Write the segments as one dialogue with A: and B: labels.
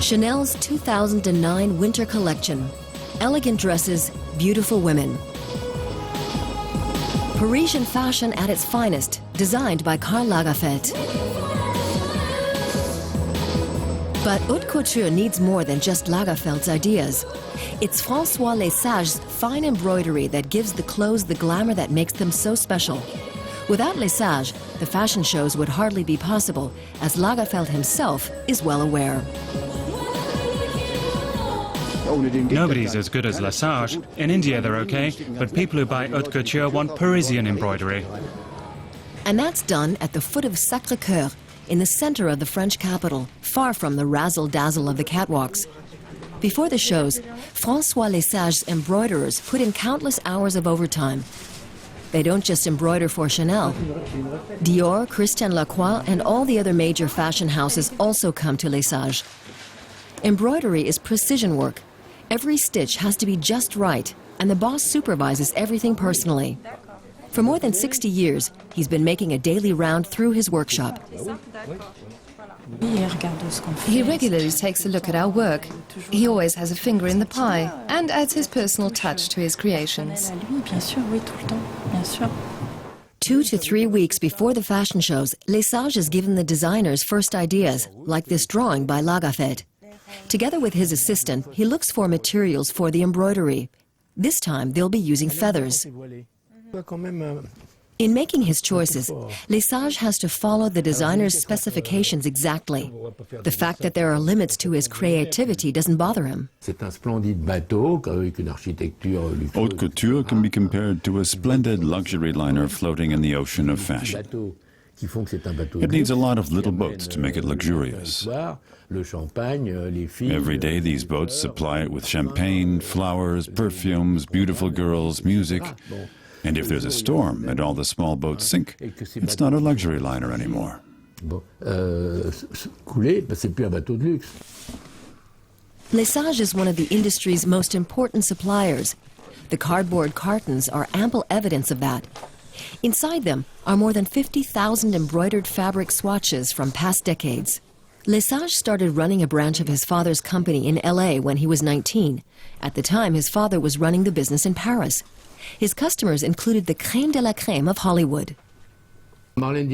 A: Chanel's 2009 winter collection. Elegant dresses, beautiful women. Parisian fashion at its finest, designed by Karl Lagerfeld. But haute couture needs more than just Lagerfeld's ideas. It's François Lesage's fine embroidery that gives the clothes the glamour that makes them so special. Without Lesage, the fashion shows would hardly be possible, as Lagerfeld himself is well aware.
B: Nobody's as good as Lesage. In India they're okay, but people who buy haute couture want Parisian embroidery.
A: And that's done at the foot of Sacré-Cœur, in the center of the French capital, far from the razzle-dazzle of the catwalks. Before the shows, François Lesage's embroiderers put in countless hours of overtime. They don't just embroider for Chanel. Dior, Christian Lacroix, and all the other major fashion houses also come to Lesage. Embroidery is precision work. Every stitch has to be just right, and the boss supervises everything personally. For more than 60 years, he's been making a daily round through his workshop.
C: He regularly takes a look at our work. He always has a finger in the pie and adds his personal touch to his creations.
A: 2 to 3 weeks before the fashion shows, Lesage is given the designers first ideas, like this drawing by Lagerfeld. Together with his assistant, he looks for materials for the embroidery. This time, they'll be using feathers. In making his choices, Lesage has to follow the designer's specifications exactly. The fact that there are limits to his creativity doesn't bother him.
D: Haute couture can be compared to a splendid luxury liner floating in the ocean of fashion. It needs a lot of little boats to make it luxurious. Every day these boats supply it with champagne, flowers, perfumes, beautiful girls, music. And if there's a storm and all the small boats sink, it's not a luxury liner anymore.
A: Lesage is one of the industry's most important suppliers. The cardboard cartons are ample evidence of that. Inside them are more than 50,000 embroidered fabric swatches from past decades. Lesage started running a branch of his father's company in LA when he was 19. At the time, his father was running the business in Paris. His customers included the crème de la crème of Hollywood.
D: Marlene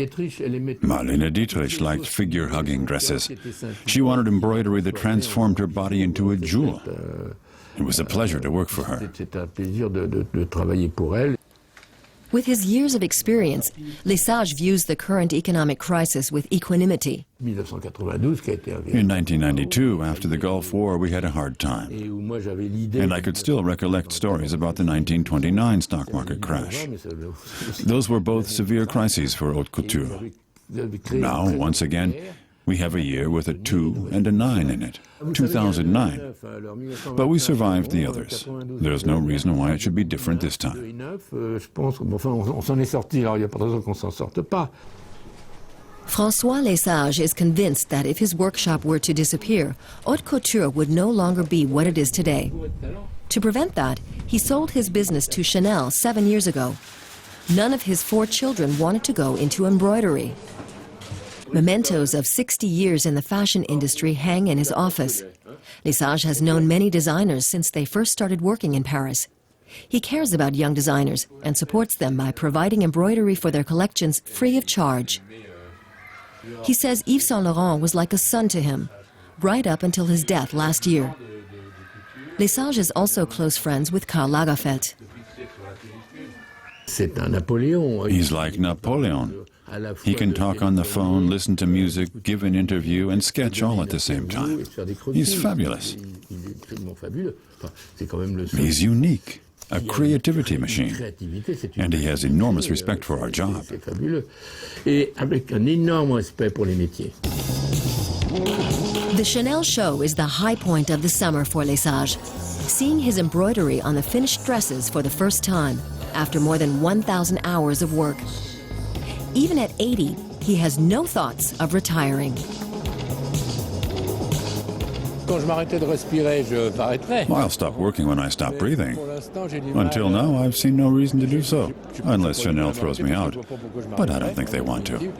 D: Dietrich liked figure-hugging dresses. She wanted embroidery that transformed her body into a jewel. It was a pleasure to work for her.
A: With his years of experience, Lesage views the current economic crisis with equanimity.
D: In 1992, after the Gulf War, we had a hard time. And I could still recollect stories about the 1929 stock market crash. Those were both severe crises for haute couture. Now, once again, we have a year with a 2 and a 9 in it, 2009. But we survived the others. There's no reason why it should be different this time.
A: François Lesage is convinced that if his workshop were to disappear, haute couture would no longer be what it is today. To prevent that, he sold his business to Chanel 7 years ago. None of his 4 children wanted to go into embroidery. Mementos of 60 years in the fashion industry hang in his office. Lesage has known many designers since they first started working in Paris. He cares about young designers and supports them by providing embroidery for their collections free of charge. He says Yves Saint Laurent was like a son to him, right up until his death last year. Lesage is also close friends with Karl Lagerfeld.
D: He's like Napoleon. He can talk on the phone, listen to music, give an interview, and sketch all at the same time. He's fabulous. He's unique, a creativity machine, and he has enormous respect for our job.
A: The Chanel show is the high point of the summer for Lesage. Seeing his embroidery on the finished dresses for the first time, after more than 1,000 hours of work. Even at 80, he has no thoughts of retiring.
D: I'll stop working when I stop breathing. Until now, I've seen no reason to do so, unless Chanel throws me out. But I don't think they want to.